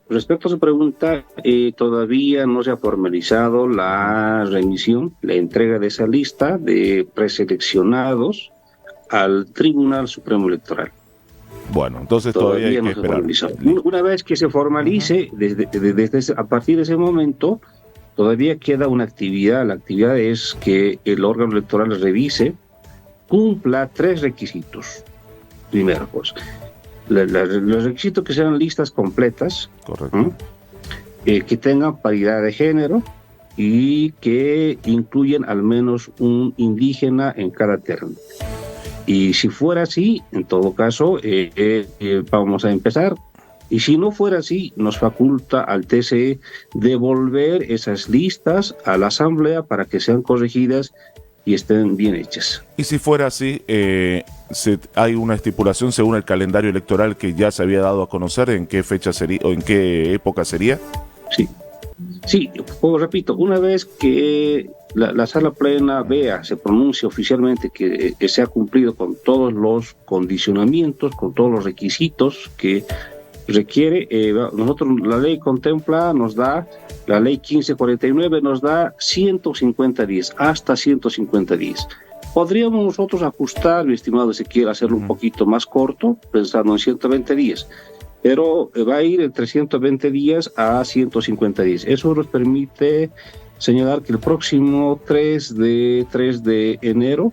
Respecto a su pregunta, todavía no se ha formalizado la remisión, la entrega de esa lista de preseleccionados al Tribunal Supremo Electoral. Bueno, entonces todavía hay que esperar. Una vez que se formalice, a partir de ese momento, todavía queda una actividad. La actividad es que el órgano electoral revise, cumpla 3 requisitos. Primero, pues, los requisitos que sean listas completas, correcto, que tengan paridad de género y que incluyan al menos un indígena en cada terna. Y si fuera así, en todo caso, vamos a empezar. Y si no fuera así, nos faculta al TCE devolver esas listas a la Asamblea para que sean corregidas y estén bien hechas. Y si fuera así, hay una estipulación según el calendario electoral que ya se había dado a conocer, ¿en qué fecha sería o en qué época sería? Sí, como repito, una vez que la sala plena se pronuncie oficialmente que se ha cumplido con todos los condicionamientos, con todos los requisitos que requiere, nosotros la ley contempla, la ley 1549 nos da 150 días, hasta 150 días. Podríamos nosotros ajustar, mi estimado Ezequiel, hacerlo un poquito más corto, pensando en 120 días. Pero va a ir entre 120 días a 150 días. Eso nos permite señalar que el próximo 3 de enero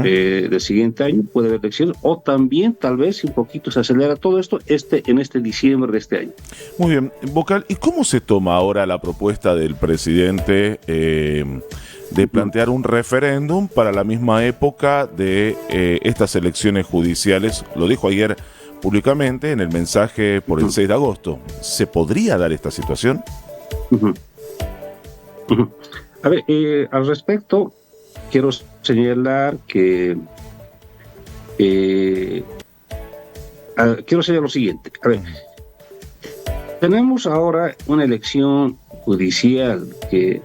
del siguiente año puede haber elecciones, o también tal vez si un poquito se acelera todo esto en este diciembre de este año. Muy bien, Vocal, ¿y cómo se toma ahora la propuesta del presidente de plantear un referéndum para la misma época de estas elecciones judiciales? Lo dijo ayer públicamente en el mensaje por el 6 de agosto. ¿Se podría dar esta situación? A ver, al respecto, quiero señalar que quiero señalar lo siguiente. A ver, tenemos ahora una elección judicial que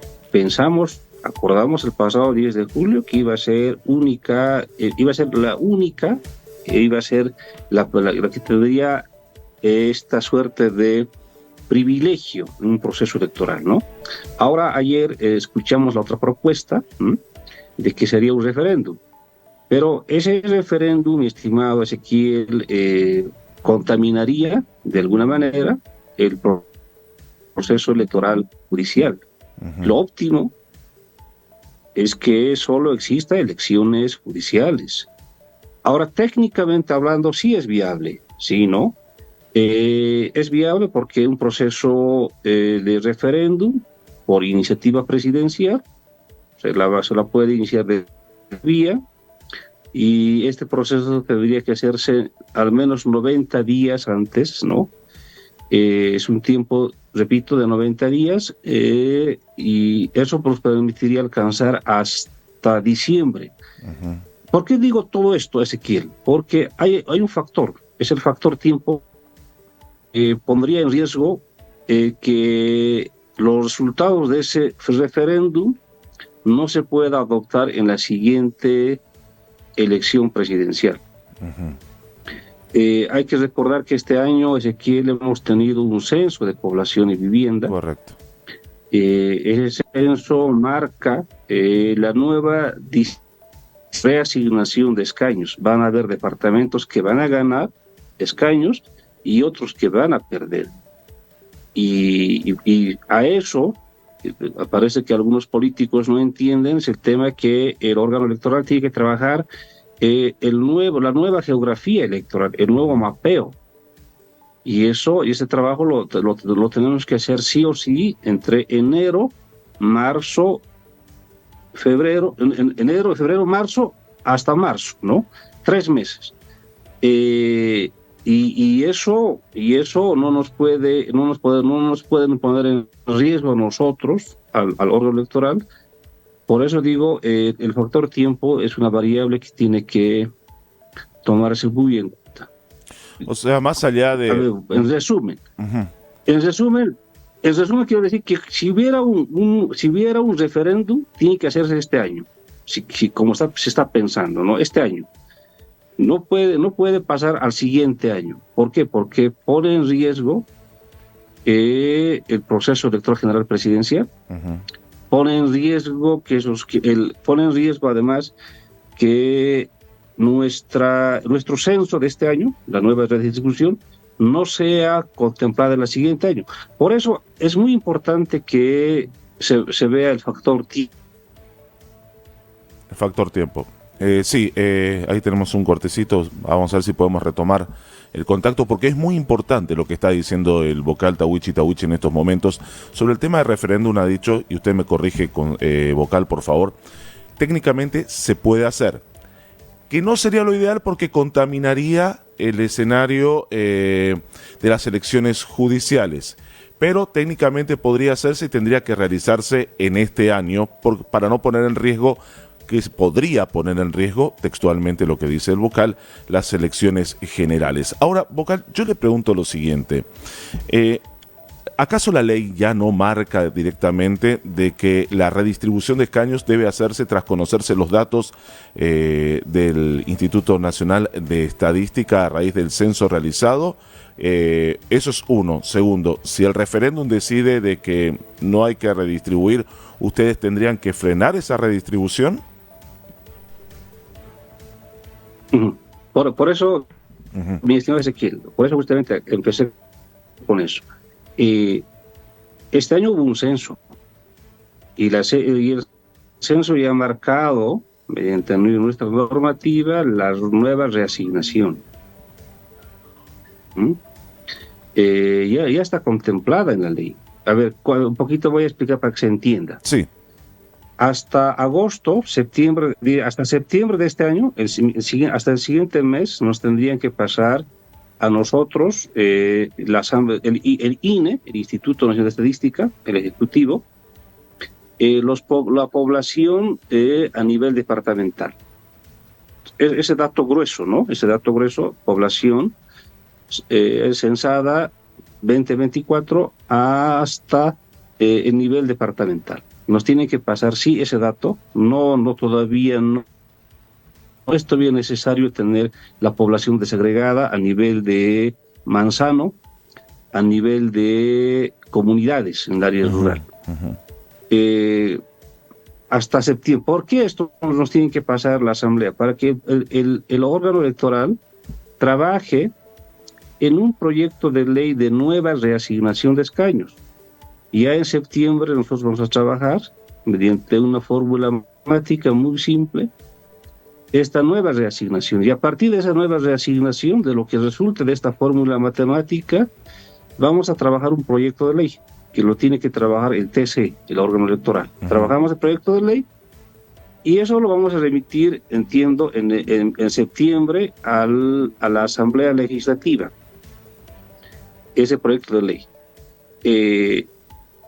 acordamos el pasado 10 de julio que iba a ser única, iba a ser la única, iba a ser la que tendría esta suerte de privilegio en un proceso electoral, ¿no? Ahora, ayer escuchamos la otra propuesta de que sería un referéndum, pero ese referéndum, mi estimado Ezequiel, contaminaría de alguna manera el proceso electoral judicial. Lo óptimo es que solo exista elecciones judiciales. Ahora, técnicamente hablando, sí es viable, ¿sí, no? Es viable porque un proceso de referéndum por iniciativa presidencial se la puede iniciar de vía, y este proceso tendría que hacerse al menos 90 días antes, ¿no? Es un tiempo, repito, de 90 días, y eso nos permitiría alcanzar hasta diciembre. ¿Por qué digo todo esto, Ezequiel? Porque hay un factor, es el factor tiempo. Pondría en riesgo que los resultados de ese referéndum no se pueda adoptar en la siguiente elección presidencial. Hay que recordar que este año, Ezequiel, hemos tenido un censo de población y vivienda. Correcto. Ese censo marca la nueva reasignación de escaños. Van a haber departamentos que van a ganar escaños y otros que van a perder. Y a eso parece que algunos políticos no entienden, es el tema que el órgano electoral tiene que trabajar la nueva geografía electoral, el nuevo mapeo. Y ese trabajo lo tenemos que hacer sí o sí entre enero, febrero, marzo, hasta marzo, ¿no? 3 meses. Y eso no nos pueden poner en riesgo a nosotros, al órgano electoral. Por eso digo, el factor tiempo es una variable que tiene que tomarse muy en cuenta. O sea, más allá de... En resumen, quiero decir que si hubiera un referéndum, tiene que hacerse este año, como se está pensando, ¿no? Este año. No puede pasar al siguiente año. ¿Por qué? Porque pone en riesgo el proceso electoral general presidencial. Pone en riesgo pone en riesgo además que nuestro censo de este año, la nueva redistribución, no sea contemplada en el siguiente año. Por eso es muy importante que se vea el factor tiempo. El factor tiempo. Sí, ahí tenemos un cortecito. Vamos a ver si podemos retomar el contacto, porque es muy importante lo que está diciendo el vocal Tahuichi en estos momentos. Sobre el tema del referéndum ha dicho, y usted me corrige, vocal, por favor, técnicamente se puede hacer, que no sería lo ideal porque contaminaría el escenario de las elecciones judiciales, pero técnicamente podría hacerse y tendría que realizarse en este año para no poner en riesgo, que podría poner en riesgo, textualmente lo que dice el vocal, las elecciones generales. Ahora, vocal, yo le pregunto lo siguiente. ¿Acaso la ley ya no marca directamente de que la redistribución de escaños debe hacerse tras conocerse los datos del Instituto Nacional de Estadística a raíz del censo realizado? Eso es uno. Segundo, si el referéndum decide de que no hay que redistribuir, ¿ustedes tendrían que frenar esa redistribución? Por eso, mi estimado Ezequiel, por eso justamente empecé con eso. Este año hubo un censo y el censo ya ha marcado, mediante nuestra normativa, la nueva reasignación. Ya está contemplada en la ley. A ver, un poquito voy a explicar para que se entienda. Sí. Hasta hasta septiembre de este año, hasta el siguiente mes, nos tendrían que pasar a nosotros el INE, el Instituto Nacional de Estadística, el Ejecutivo, la población a nivel departamental. Ese dato grueso, ¿no? Ese dato grueso, población censada 2024 hasta el nivel departamental. Nos tiene que pasar, sí, ese dato, todavía no es todavía necesario tener la población desagregada a nivel de manzano, a nivel de comunidades en el área rural. Hasta septiembre. ¿Por qué esto nos tiene que pasar la Asamblea? Para que el órgano electoral trabaje en un proyecto de ley de nueva reasignación de escaños. Y ya en septiembre nosotros vamos a trabajar mediante una fórmula matemática muy simple esta nueva reasignación. Y a partir de esa nueva reasignación, de lo que resulte de esta fórmula matemática, vamos a trabajar un proyecto de ley que lo tiene que trabajar el TC, el órgano electoral. Trabajamos el proyecto de ley y eso lo vamos a remitir, entiendo, en septiembre a la Asamblea Legislativa, ese proyecto de ley.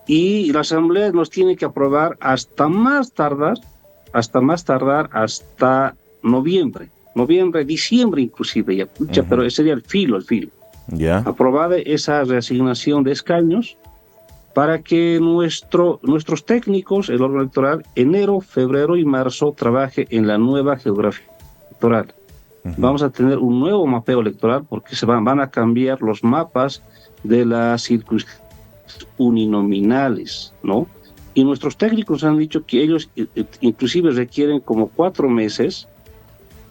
Y la Asamblea nos tiene que aprobar hasta noviembre, diciembre inclusive, ya, pero ese sería el filo. Aprobada esa reasignación de escaños para que nuestros técnicos, el órgano electoral, enero, febrero y marzo trabaje en la nueva geografía electoral. Vamos a tener un nuevo mapeo electoral porque van a cambiar los mapas de las circunscripciones uninominales, ¿no? Y nuestros técnicos han dicho que ellos inclusive requieren como 4 meses,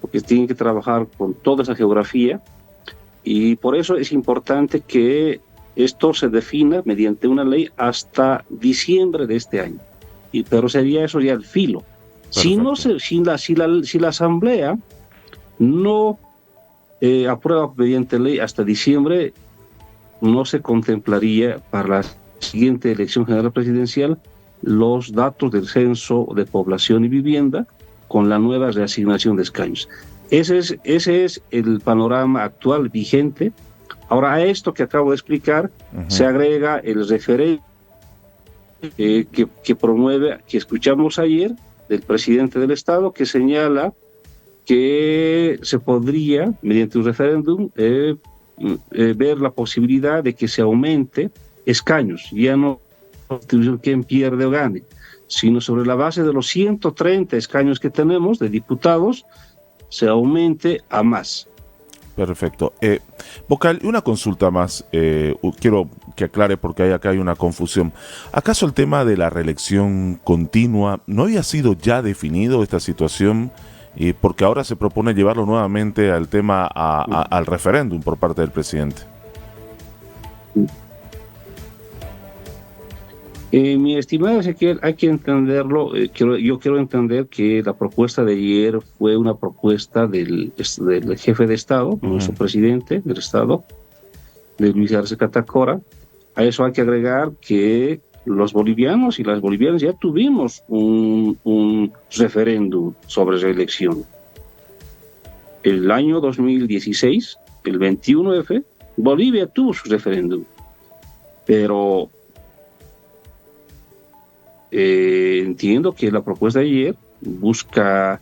porque tienen que trabajar con toda esa geografía, y por eso es importante que esto se defina mediante una ley hasta diciembre de este año. Pero sería eso ya el filo. Si la Asamblea no aprueba mediante ley hasta diciembre, no se contemplaría para la siguiente elección general presidencial los datos del censo de población y vivienda con la nueva reasignación de escaños. Ese es el panorama actual vigente. Ahora, a esto que acabo de explicar, se agrega el referéndum que promueve, que escuchamos ayer, del presidente del Estado, que señala que se podría, mediante un referéndum, ver la posibilidad de que se aumente escaños, ya no quién pierde o gane, sino sobre la base de los 130 escaños que tenemos de diputados, se aumente a más. Perfecto. Vocal, una consulta más. Quiero que aclare porque acá hay una confusión. ¿Acaso el tema de la reelección continua no había sido ya definido esta situación? Porque ahora se propone llevarlo nuevamente al tema al referéndum por parte del presidente. Mi estimado Ezequiel, hay que entenderlo. Yo quiero entender que la propuesta de ayer fue una propuesta del jefe de Estado, nuestro presidente del Estado, de Luis Arce Catacora. A eso hay que agregar que los bolivianos y las bolivianas ya tuvimos un referéndum sobre reelección. El año 2016, el 21F, Bolivia tuvo su referéndum, pero entiendo que la propuesta de ayer busca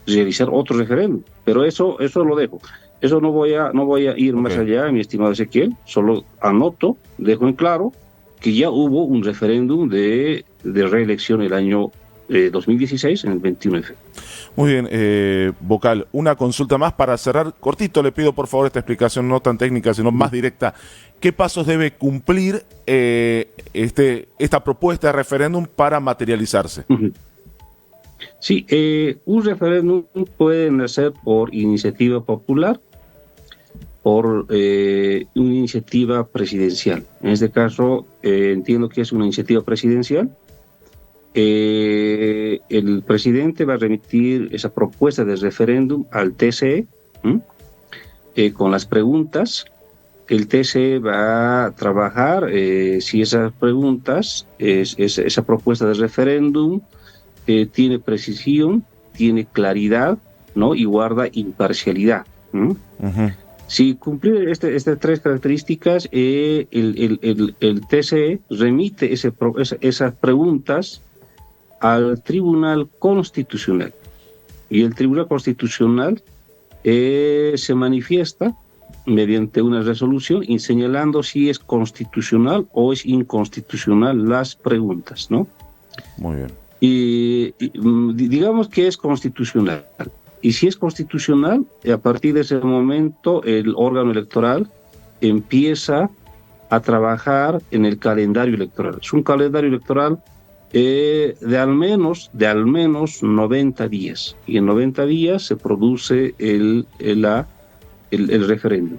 realizar otro referéndum, pero eso lo dejo. Eso no voy a ir más allá, mi estimado Ezequiel. Solo anoto, dejo en claro que ya hubo un referéndum de reelección el año 2016 en el 21F. Muy bien, Vocal, una consulta más para cerrar. Cortito, le pido por favor esta explicación no tan técnica, sino más directa. ¿Qué pasos debe cumplir esta propuesta de referéndum para materializarse? Sí, un referéndum puede nacer por iniciativa popular, por una iniciativa presidencial. En este caso, entiendo que es una iniciativa presidencial. El presidente va a remitir esa propuesta de referéndum al TCE con las preguntas. El TCE va a trabajar si esas preguntas, esa propuesta de referéndum tiene precisión, tiene claridad, ¿no? Y guarda imparcialidad. Si cumplir estas tres características, el TCE remite esas preguntas al Tribunal Constitucional. Y el Tribunal Constitucional se manifiesta mediante una resolución y señalando si es constitucional o es inconstitucional las preguntas, ¿no? Muy bien. Y digamos que es constitucional. Y si es constitucional, a partir de ese momento el órgano electoral empieza a trabajar en el calendario electoral. Es un calendario electoral de al menos 90 días. Y en 90 días se produce el referéndum.